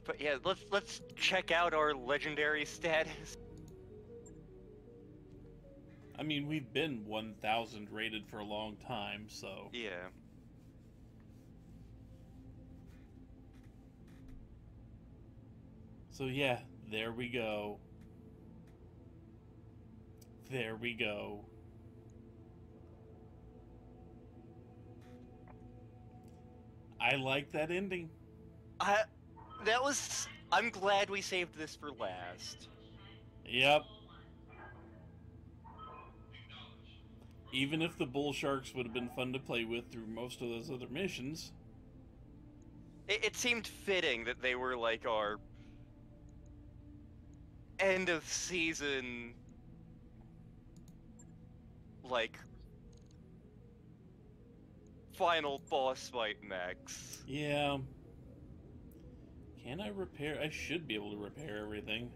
But yeah, let's check out our legendary status. I mean, we've been 1,000 rated for a long time, so... Yeah. So yeah, there we go. There we go. I like that ending. I'm glad we saved this for last. Yep. Even if the bull sharks would have been fun to play with through most of those other missions. It seemed fitting that they were like our end of season, like, final boss fight mechs. Yeah. Can I repair? I should be able to repair everything.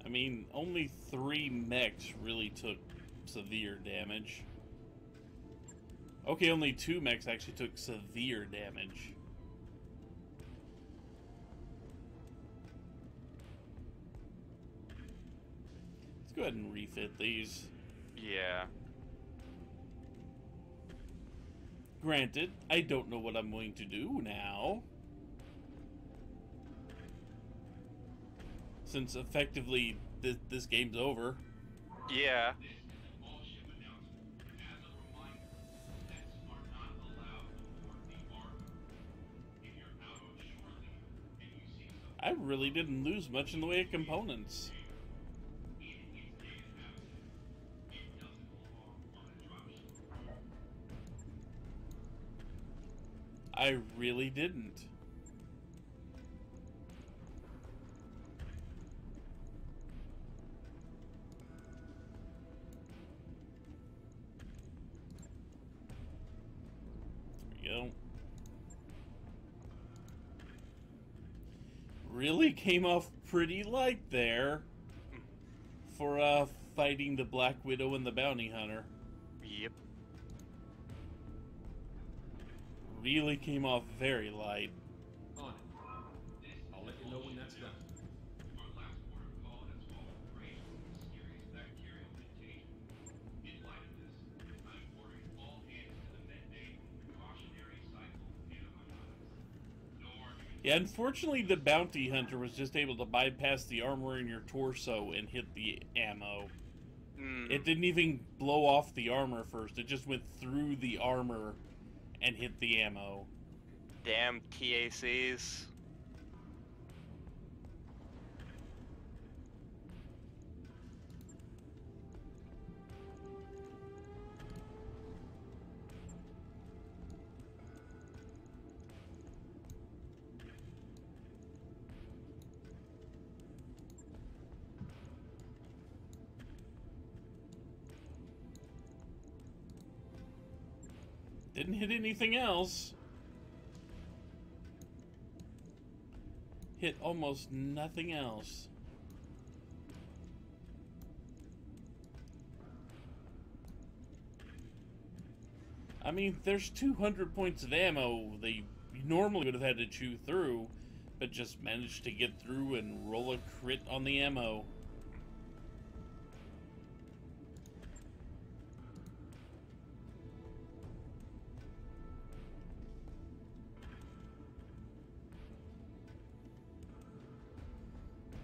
I mean, only 3 mechs really took severe damage. Okay, only 2 mechs actually took severe damage. Let's go ahead and refit these. Yeah. Granted, I don't know what I'm going to do now. Since effectively this game's over. Yeah. I really didn't lose much in the way of components. I really didn't. There we go. Really came off pretty light there for fighting the Black Widow and the Bounty Hunter. Yep. Really came off very light. On it. I'll let you know when that's done. Yeah, unfortunately the Bounty Hunter was just able to bypass the armor in your torso and hit the ammo. It didn't even blow off the armor first, it just went through the armor and hit the ammo. Damn TACs. Didn't hit anything else. Hit almost nothing else. I mean, there's 200 points of ammo they normally would have had to chew through, but just managed to get through and roll a crit on the ammo.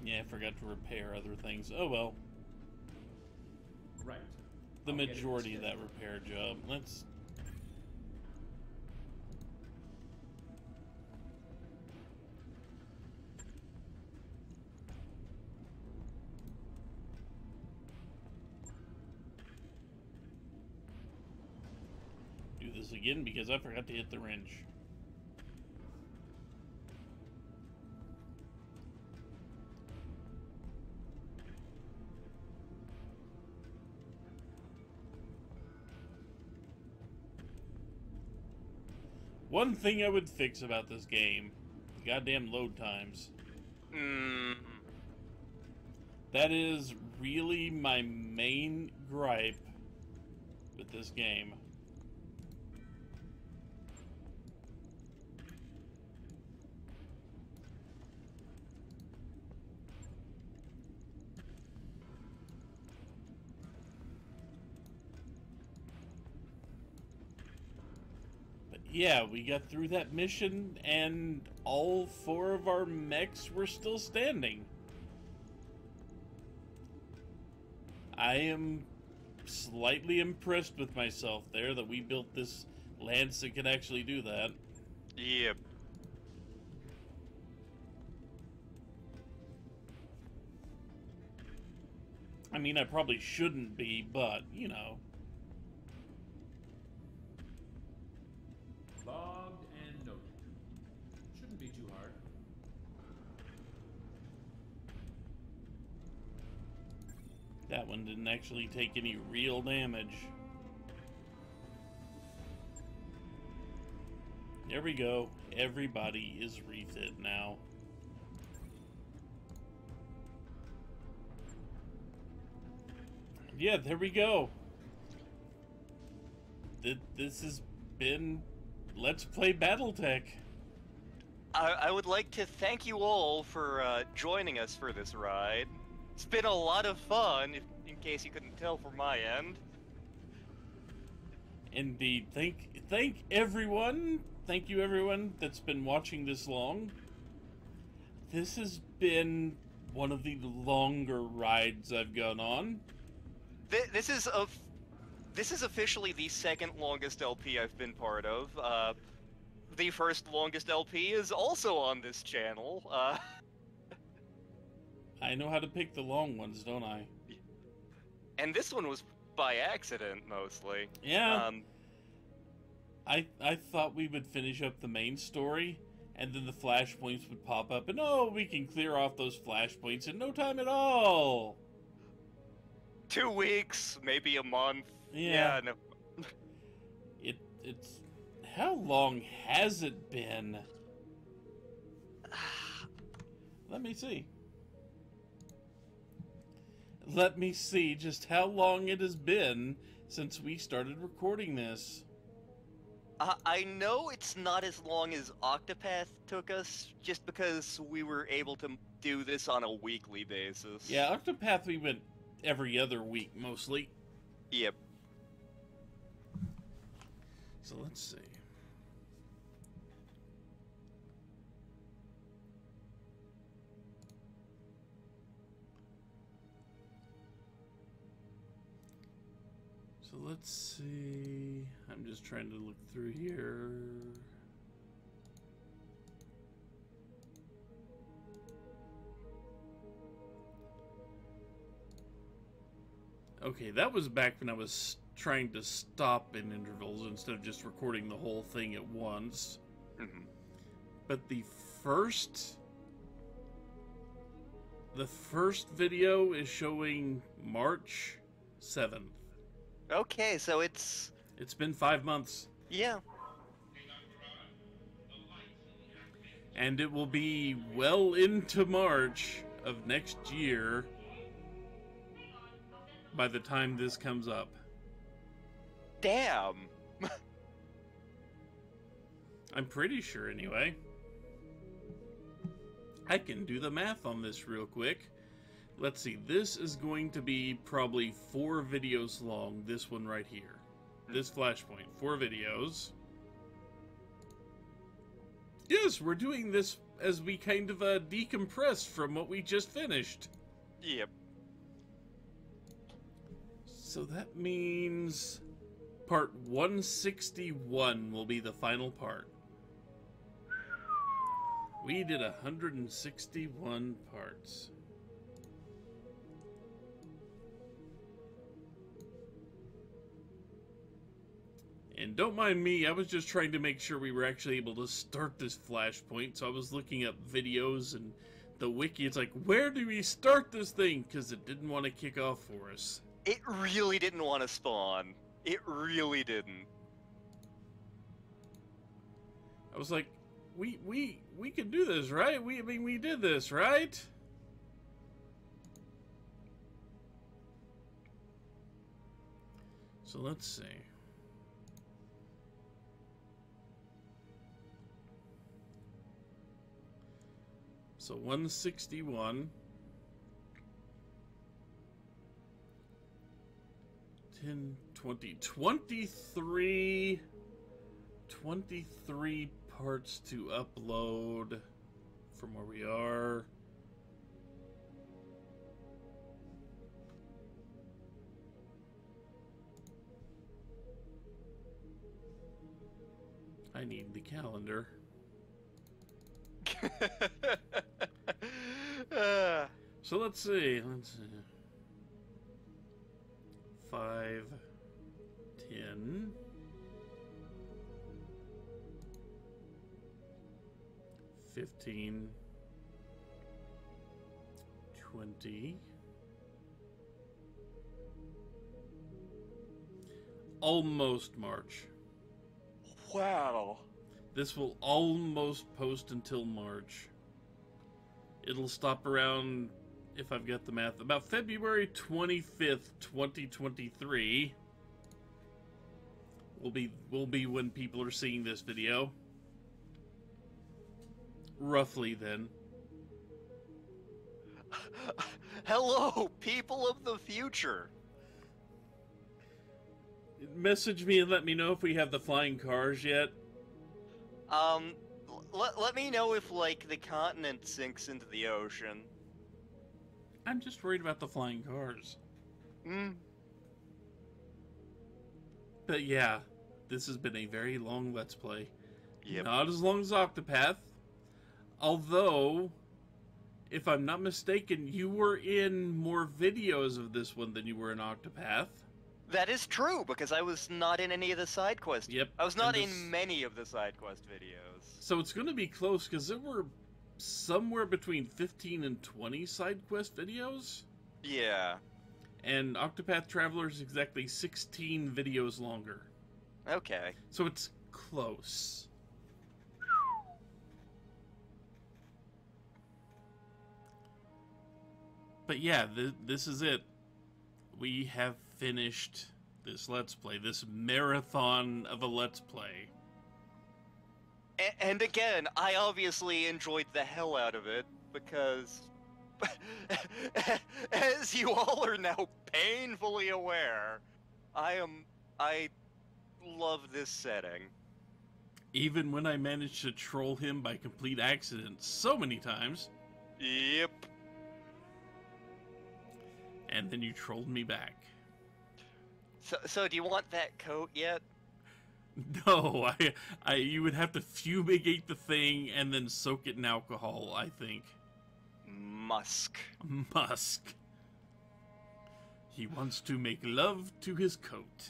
Yeah, I forgot to repair other things. Oh well. Right. The I'll get it majority of that scheduled. repair job. Let's... do this again because I forgot to hit the wrench. One thing I would fix about this game, goddamn load times. That is really my main gripe with this game. yeah, we got through that mission, and all 4 of our mechs were still standing. I am slightly impressed with myself there that we built this lance that could actually do that. Yep. I mean, I probably shouldn't be, but, you know. Logged and noted. Shouldn't be too hard. That one didn't actually take any real damage. There we go. Everybody is refit now. Yeah, there we go. This has been Let's Play Battletech. I would like to thank you all for joining us for this ride. It's been a lot of fun, in case you couldn't tell from my end. Indeed. Thank everyone. Thank you everyone that's been watching this long. This has been one of the longer rides I've gone on. This is officially the second longest LP I've been part of. The first longest LP is also on this channel. I know how to pick the long ones, don't I? And this one was by accident, mostly. Yeah. I thought we would finish up the main story, and then the flashpoints would pop up, and oh, we can clear off those flashpoints in no time at all. 2 weeks, maybe a month. Yeah. No. It's how long has it been? Let me see. Let me see just how long it has been since we started recording this. I know it's not as long as Octopath took us, just because we were able to do this on a weekly basis. Yeah, Octopath we went every other week, mostly. Yep. So let's see. So let's see. I'm just trying to look through here. Okay, that was back when I was trying to stop in intervals instead of just recording the whole thing at once. Mm-hmm. But the first video is showing March 7th. Okay, so it's been 5 months. Yeah. And it will be well into March of next year by the time this comes up. Damn. I'm pretty sure, anyway. I can do the math on this real quick. Let's see, this is going to be probably 4 videos long, this one right here. This flashpoint, 4 videos. Yes, we're doing this as we kind of decompress from what we just finished. Yep. So that means part 161 will be the final part. We did 161 parts. And don't mind me, I was just trying to make sure we were actually able to start this flashpoint, so I was looking up videos and the wiki. It's like, where do we start this thing? Because it didn't want to kick off for us. It really didn't want to spawn. It really didn't. I was like, we can do this, right? I mean, we did this, right? So let's see. So 161. 10, 20, 23 23 parts to upload from where we are. I need the calendar. So let's see. 5, 10, 15, 20, almost March. Wow. This will almost post until March. It'll stop around, if I've got the math, about February 25th, 2023 will be when people are seeing this video. Roughly then. Hello, people of the future. Message me and let me know if we have the flying cars yet. Let me know if, like, the continent sinks into the ocean. I'm just worried about the flying cars. But yeah, this has been a very long Let's Play. Yep. Not as long as Octopath. Although, if I'm not mistaken, you were in more videos of this one than you were in Octopath. That is true, because I was not in any of the side quests. Yep. I was not in many of the side quest videos. So it's going to be close, because there were somewhere between 15 and 20 side quest videos. Yeah. And Octopath Traveler is exactly 16 videos longer. Okay. So it's close. But yeah, this is it. We have finished this Let's Play, this marathon of a Let's Play. And again, I obviously enjoyed the hell out of it, because, as you all are now painfully aware, I love this setting. Even when I managed to troll him by complete accident so many times. Yep. And then you trolled me back. So do you want that coat yet? No, you would have to fumigate the thing and then soak it in alcohol, I think. Musk. Musk. He wants to make love to his coat.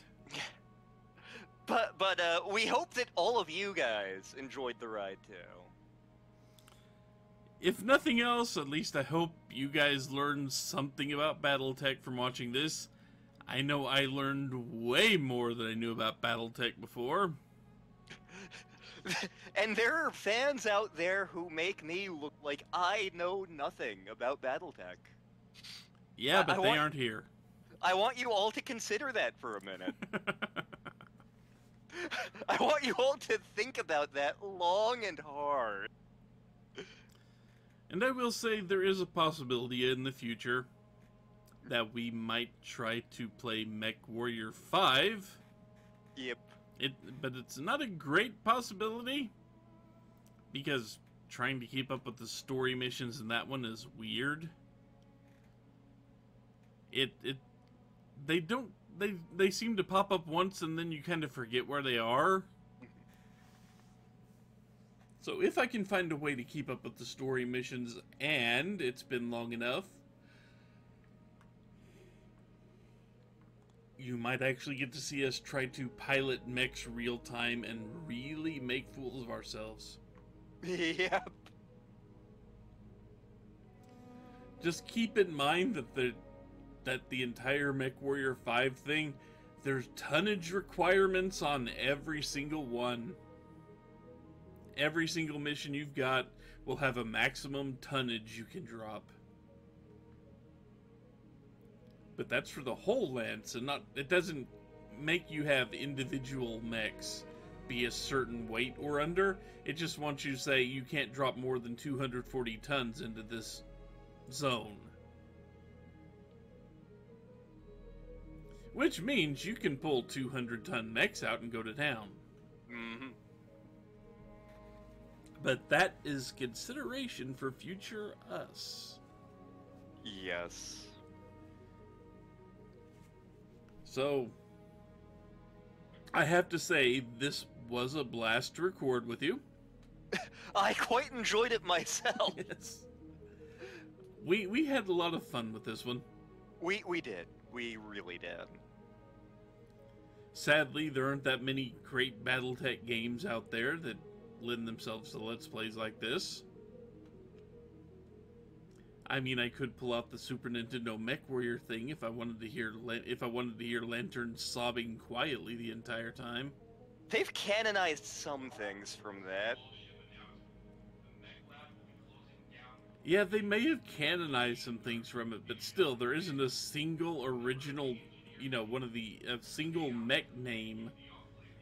But we hope that all of you guys enjoyed the ride too. If nothing else, at least I hope you guys learned something about Battletech from watching this. I know I learned way more than I knew about Battletech before. And there are fans out there who make me look like I know nothing about Battletech. Yeah, but they aren't here. I want you all to consider that for a minute. I want you all to think about that long and hard. And I will say there is a possibility in the future that we might try to play Mech Warrior 5. Yep. But it's not a great possibility, because trying to keep up with the story missions in that one is weird. They seem to pop up once and then you kind of forget where they are. So if I can find a way to keep up with the story missions, and it's been long enough, you might actually get to see us try to pilot mechs real time and really make fools of ourselves. Yep. Just keep in mind that the entire Mech Warrior 5 thing, there's tonnage requirements on every single one. Every single mission you've got will have a maximum tonnage you can drop. But that's for the whole lance, and it doesn't make you have individual mechs be a certain weight or under. It just wants you to say you can't drop more than 240 tons into this zone. Which means you can pull 200-ton mechs out and go to town. Mm-hmm. But that is consideration for future us. Yes. So, I have to say, this was a blast to record with you. I quite enjoyed it myself. Yes. We had a lot of fun with this one. We did. We really did. Sadly, there aren't that many great Battletech games out there that lend themselves to Let's Plays like this. I mean, I could pull out the Super Nintendo Mech Warrior thing if I wanted to hear Lantern sobbing quietly the entire time. They've canonized some things from that. Yeah, they may have canonized some things from it, but still, there isn't a single original, a single mech name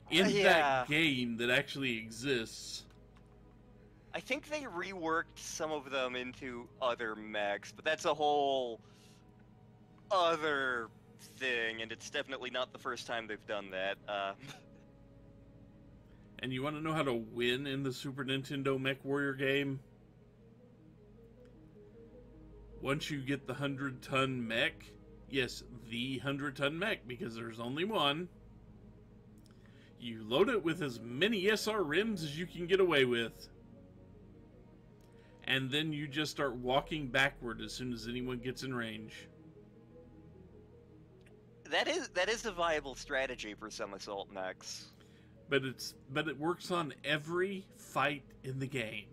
in that game that actually exists. I think they reworked some of them into other mechs, but that's a whole other thing, and it's definitely not the first time they've done that. And you want to know how to win in the Super Nintendo Mech Warrior game? Once you get the 100-ton mech, yes, the 100-ton mech, because there's only one, you load it with as many SR rims as you can get away with. And then you just start walking backward as soon as anyone gets in range. That is a viable strategy for some assault mechs. But it works on every fight in the game.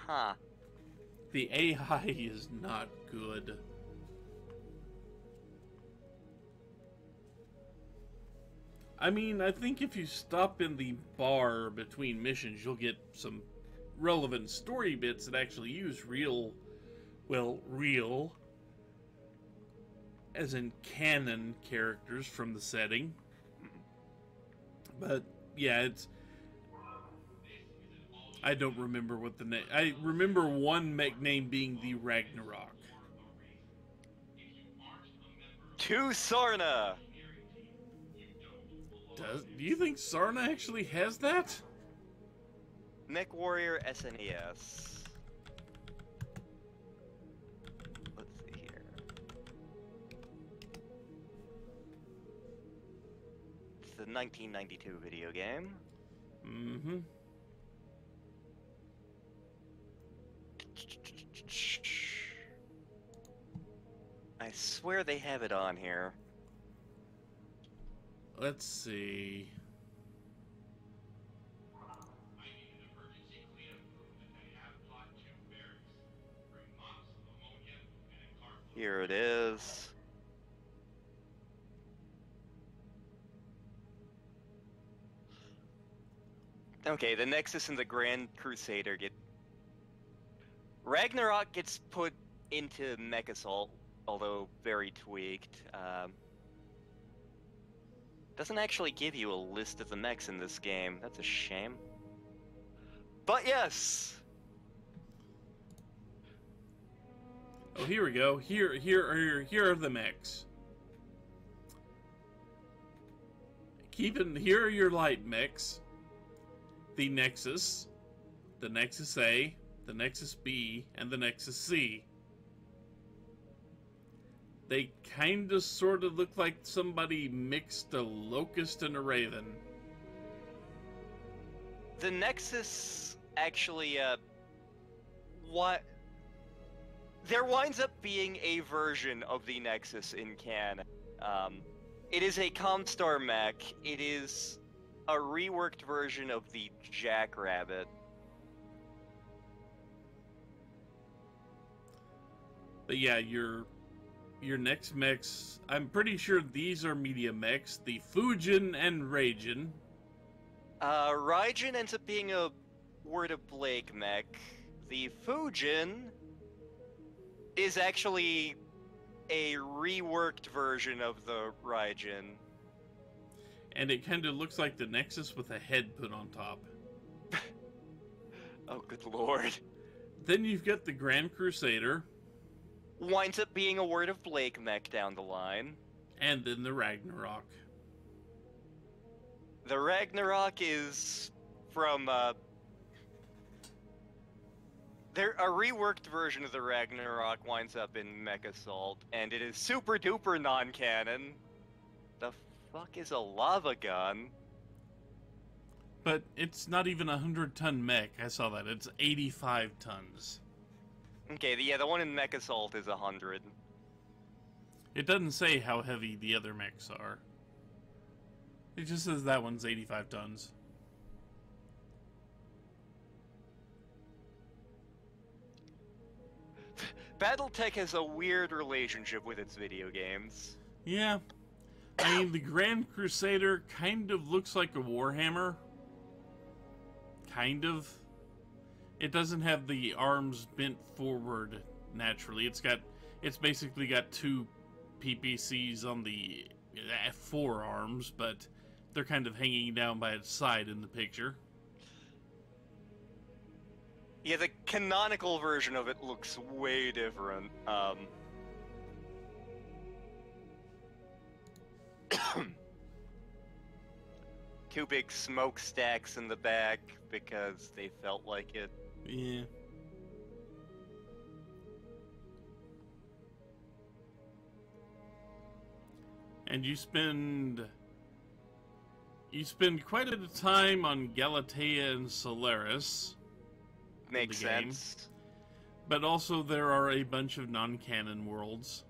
Huh. The AI is not good. I mean, I think if you stop in the bar between missions, you'll get some relevant story bits that actually use real, as in canon characters from the setting. But, yeah, I don't remember what the name... I remember one mech name being the Ragnarok. To Sarna! Do you think Sarna actually has that? Mech Warrior SNES. Let's see here. It's the 1992 video game. Mm-hmm. I swear they have it on here. Let's see. Here it is. Okay, the Nexus and the Grand Crusader get... Ragnarok gets put into Mech Assault, although very tweaked. Doesn't actually give you a list of the mechs in this game. That's a shame. But yes! Oh, here we go. Here are the mechs. Here are your light mechs. The Nexus A, the Nexus B, and the Nexus C. They kinda sorta look like somebody mixed a Locust and a Raven. The Nexus actually, there winds up being a version of the Nexus in canon. It is a Comstar mech. It is a reworked version of the Jackrabbit. But yeah, your next mechs, I'm pretty sure these are medium mechs, the Fujin and Raijin. Raijin ends up being a Word of Blake mech. The Fujin is actually a reworked version of the Raijin. And it kind of looks like the Nexus with a head put on top. Oh, good lord. Then you've got the Grand Crusader. Winds up being a Word of Blake mech down the line. And then the Ragnarok. The Ragnarok is from, a reworked version of the Ragnarok winds up in Mech Assault, and it is super duper non-canon. The fuck is a lava gun? But it's not even a 100-ton mech. I saw that. It's 85 tons. Okay, yeah, the one in Mech Assault is 100. It doesn't say how heavy the other mechs are. It just says that one's 85 tons. Battletech has a weird relationship with its video games. Yeah. I mean, the Grand Crusader kind of looks like a Warhammer. Kind of. It doesn't have the arms bent forward naturally. It's basically got two PPCs on the forearms, but they're kind of hanging down by its side in the picture. Yeah, the canonical version of it looks way different. Two big smokestacks in the back because they felt like it. Yeah. And you spend quite a bit of time on Galatea and Solaris. Makes game. sense. But also there are a bunch of non-canon worlds.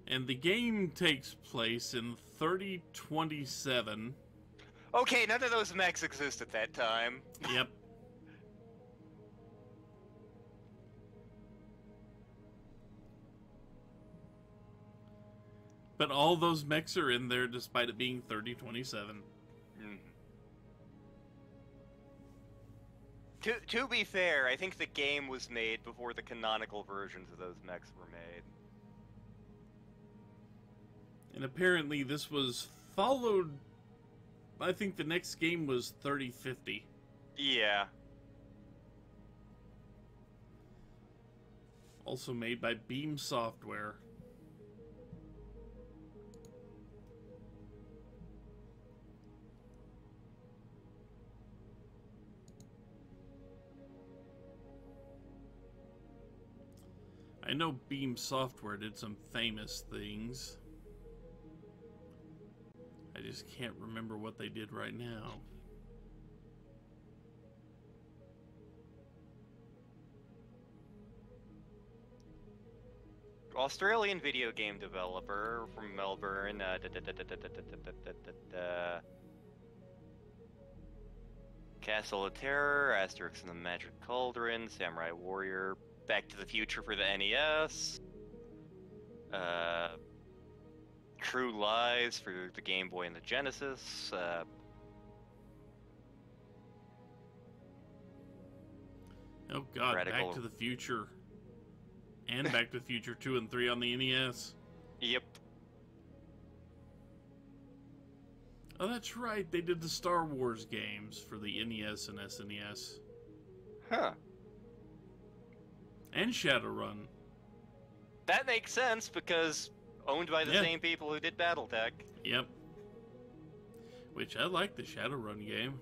And the game takes place in 3027. Okay, none of those mechs exist at that time. Yep. But all those mechs are in there despite it being 3027. To be fair, I think the game was made before the canonical versions of those mechs were made. And apparently this was followed... I think the next game was 3050. Yeah. Also made by Beam Software. I know Beam Software did some famous things. I just can't remember what they did right now. Australian video game developer from Melbourne. Castle of Terror, Asterix and the Magic Cauldron, Samurai Warrior, Back to the Future for the NES, True Lies for the Game Boy and the Genesis. Oh god, Radical... Back to the Future. And Back to the Future 2 and 3 on the NES. Yep. Oh, that's right. They did the Star Wars games for the NES and SNES. Huh. And Shadowrun. That makes sense because owned by the same people who did Battletech. Yep. Which I like the Shadowrun game.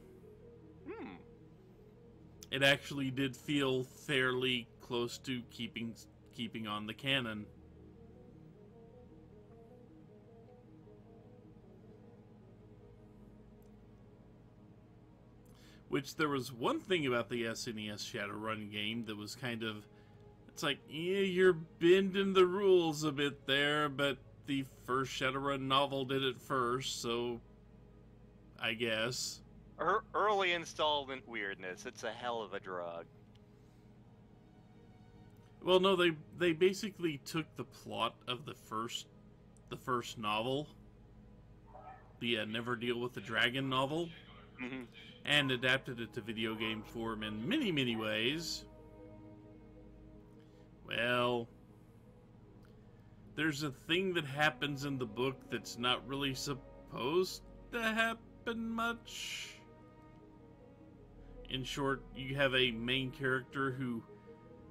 It actually did feel fairly close to keeping on the canon. Which there was one thing about the SNES Shadowrun game that was kind of... It's like, yeah, you're bending the rules a bit there, but the first Shadowrun novel did it first, so... I guess. Early installment weirdness. It's a hell of a drug. Well, no, they basically took the plot of the first novel, the Never Deal with the Dragon novel, and adapted it to video game form in many, many ways. Well, there's a thing that happens in the book that's not really supposed to happen much. In short, you have a main character who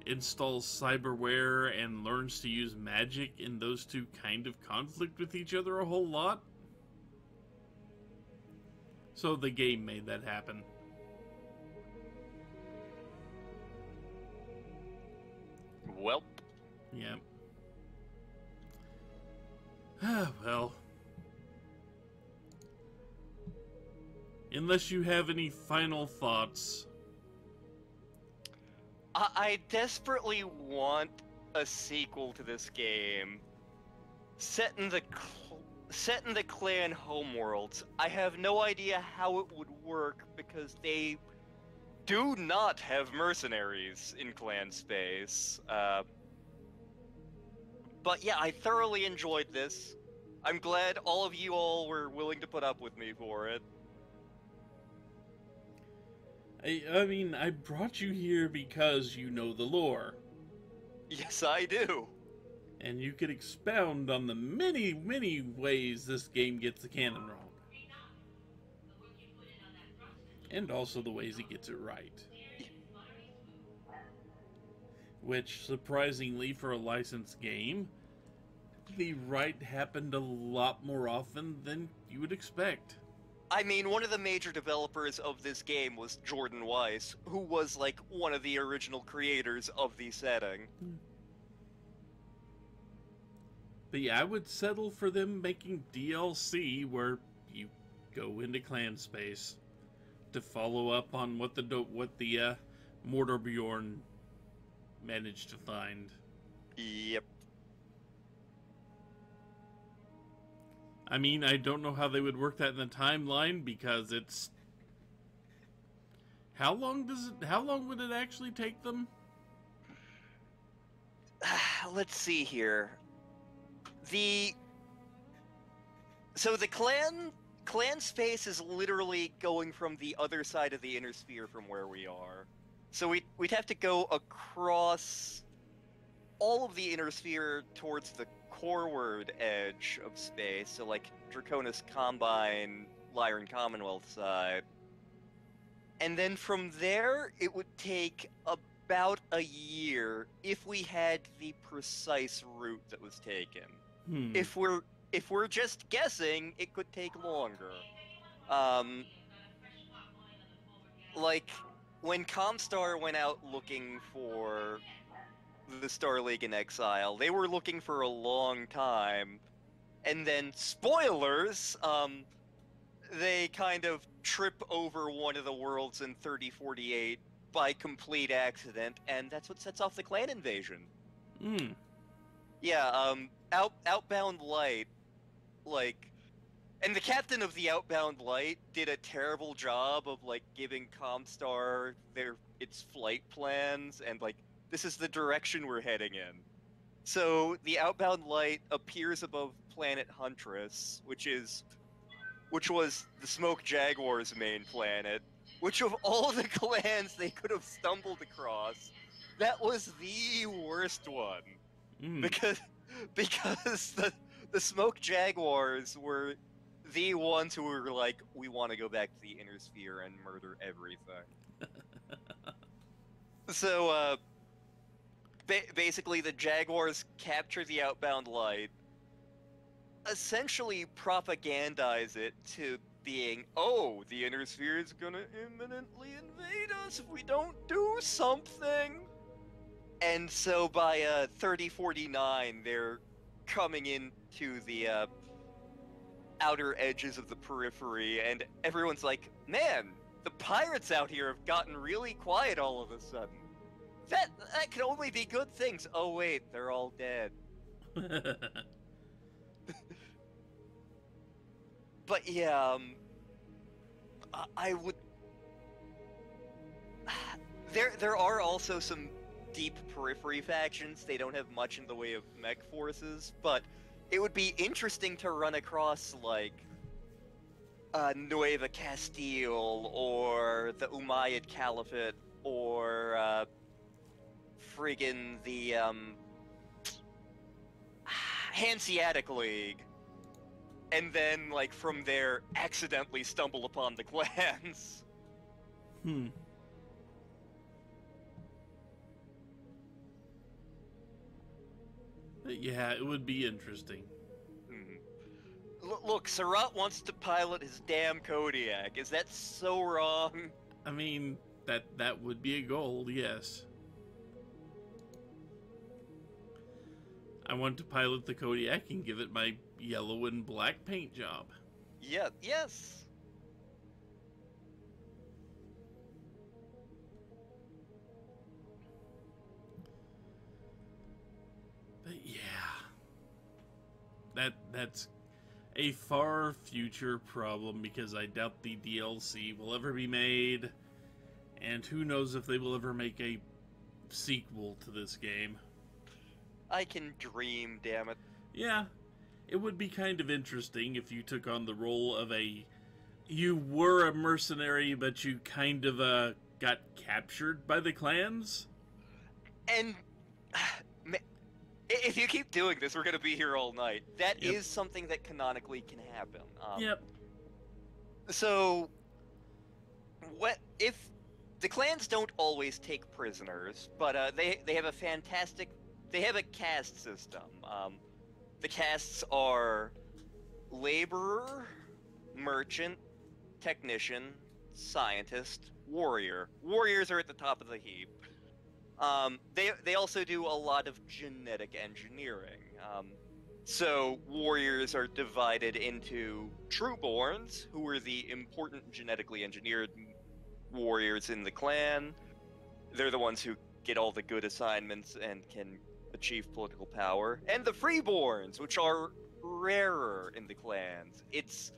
installs cyberware and learns to use magic, and those two kind of conflict with each other a whole lot. So the game made that happen. Welp. Yep. Well. Unless you have any final thoughts. I desperately want a sequel to this game, set in the clan homeworlds. I have no idea how it would work because they do not have mercenaries in clan space. But yeah, I thoroughly enjoyed this. I'm glad all of you all were willing to put up with me for it. I mean, I brought you here because you know the lore. Yes, I do. And you could expound on the many, many ways this game gets the canon wrong. And also the ways it gets it right. Which, surprisingly for a licensed game, the right happened a lot more often than you would expect. I mean, one of the major developers of this game was Jordan Weiss, who was, like, one of the original creators of the setting. But yeah, I would settle for them making DLC where you go into clan space to follow up on what the Mortorbjorn managed to find. Yep. I mean, I don't know how they would work that in the timeline because it's... How long would it actually take them? Let's see here. So the clan space is literally going from the other side of the inner sphere from where we are. So we'd have to go across all of the inner sphere towards the coreward edge of space, so like Draconis Combine, Lyran Commonwealth side. And then from there, it would take about a year if we had the precise route that was taken. If we're just guessing, it could take longer. Like when Comstar went out looking for the Star League in Exile, they were looking for a long time, and then spoilers, they kind of trip over one of the worlds in 3048 by complete accident, and that's what sets off the clan invasion. Yeah, Outbound Light, like, and the captain of the Outbound Light did a terrible job of, like, giving Comstar its flight plans, and, like, this is the direction we're heading in. So the Outbound Light appears above planet Huntress, which was the Smoke Jaguar's main planet, which of all the clans they could have stumbled across, that was the worst one. Because the Smoke Jaguars were the ones who were like, we want to go back to the inner sphere and murder everything. So, basically, the Jaguars capture the Outbound Light, essentially propagandize it to being, oh, the inner sphere is gonna imminently invade us if we don't do something. And so by 3049, they're coming into the outer edges of the periphery, and everyone's like, man, the pirates out here have gotten really quiet all of a sudden. That can only be good things. Oh wait, they're all dead. But yeah, I would... There are also some deep periphery factions. They don't have much in the way of mech forces, but it would be interesting to run across, like, Nueva Castile, or the Umayyad Caliphate, or, friggin' the, Hanseatic League. And then, like, from there, accidentally stumble upon the clans. But yeah, it would be interesting. Look, Surratt wants to pilot his damn Kodiak. Is that so wrong? I mean, that would be a goal, yes. I want to pilot the Kodiak and give it my yellow and black paint job. Yeah, yes. But yeah, that's a far future problem because I doubt the DLC will ever be made, and who knows if they will ever make a sequel to this game. I can dream, damn it. Yeah, it would be kind of interesting if you took on the role of you were a mercenary, but you kind of got captured by the clans. And if you keep doing this, we're gonna be here all night. That is something that canonically can happen. Yep. So, if the clans don't always take prisoners, but they have a fantastic. They have a caste system. The castes are laborer, merchant, technician, scientist, warrior. Warriors are at the top of the heap. They also do a lot of genetic engineering. So warriors are divided into trueborns, who are the important genetically engineered warriors in the clan. They're the ones who get all the good assignments and can achieve political power. And the freeborns, which are rarer in the clans. It's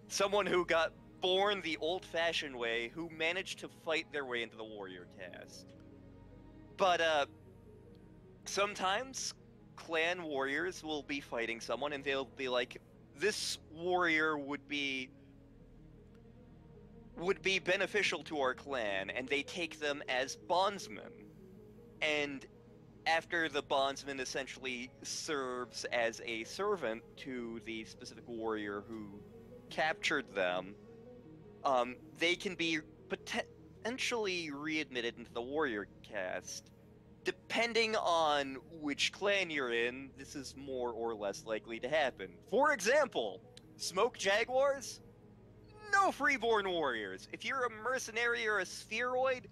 someone who got born the old-fashioned way, who managed to fight their way into the warrior caste. But sometimes clan warriors will be fighting someone and they'll be like, this warrior would be beneficial to our clan, and they take them as bondsmen. And after the bondsman essentially serves as a servant to the specific warrior who captured them, they can be potentially readmitted into the warrior caste. Depending on which clan you're in, this is more or less likely to happen. For example, Smoke Jaguars? No freeborn warriors. If you're a mercenary or a spheroid,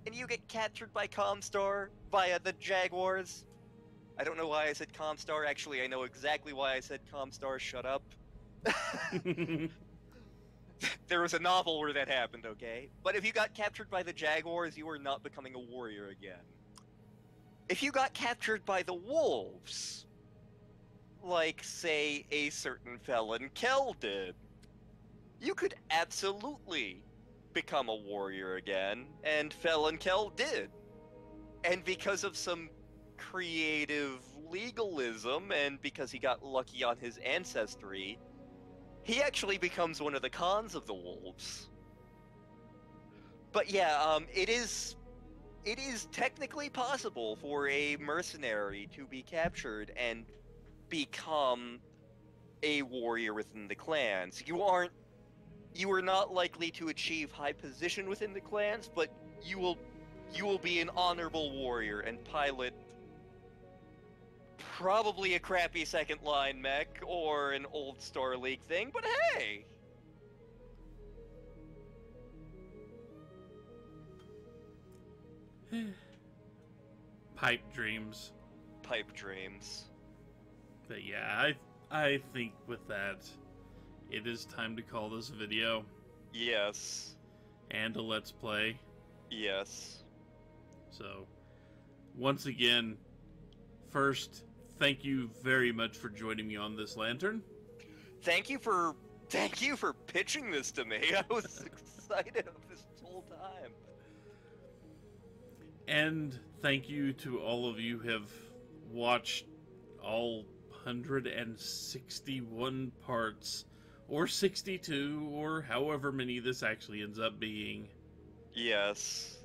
and you get captured by Comstar via the Jaguars. I don't know why I said Comstar. Actually, I know exactly why I said Comstar. Shut up. There was a novel where that happened, okay? But if you got captured by the Jaguars, you are not becoming a warrior again. If you got captured by the Wolves, like, say, a certain Felon Kell did, you could absolutely become a warrior again, and Felon Kell did. And because of some creative legalism, and because he got lucky on his ancestry, he actually becomes one of the Khans of the Wolves. But yeah, it is technically possible for a mercenary to be captured and become a warrior within the clans. You are not likely to achieve high position within the clans, but you will be an honorable warrior and pilot probably a crappy second line mech or an old Star League thing, but hey! Pipe dreams. Pipe dreams. But yeah, I think with that, it is time to call this video. Yes. And a Let's Play. Yes. So, once again, first, thank you very much for joining me on this lantern. Thank you for pitching this to me. I was excited of this whole time. And thank you to all of you who have watched all 161 parts, or 62, or however many this actually ends up being. Yes.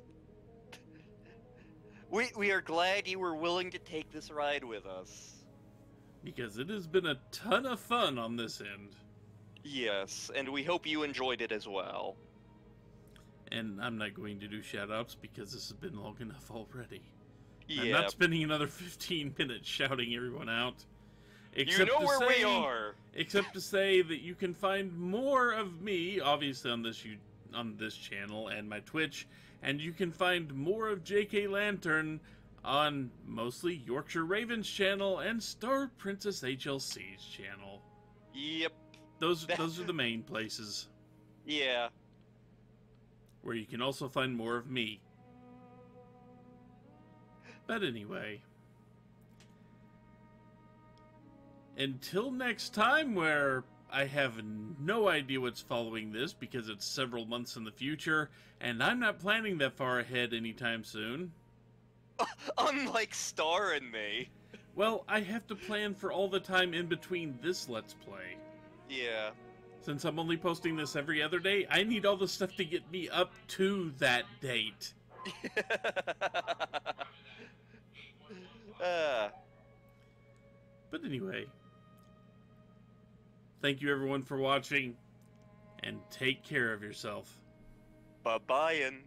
We are glad you were willing to take this ride with us. Because it has been a ton of fun on this end. Yes, and we hope you enjoyed it as well. And I'm not going to do shoutouts because this has been long enough already. Yeah. I'm not spending another 15 minutes shouting everyone out. You know where we are. Except to say that you can find more of me, obviously on this channel and my Twitch, and you can find more of JKLantern on mostly Yorkshire Ravens channel and Star Princess HLC's channel. Yep. Those are the main places. Yeah. Where you can also find more of me. But anyway, until next time, where I have no idea what's following this because it's several months in the future, and I'm not planning that far ahead anytime soon. Unlike Star and me. Well, I have to plan for all the time in between this Let's Play. Yeah. Since I'm only posting this every other day, I need all the stuff to get me up to that date. But anyway, thank you everyone for watching, and take care of yourself. Bye-bye-in.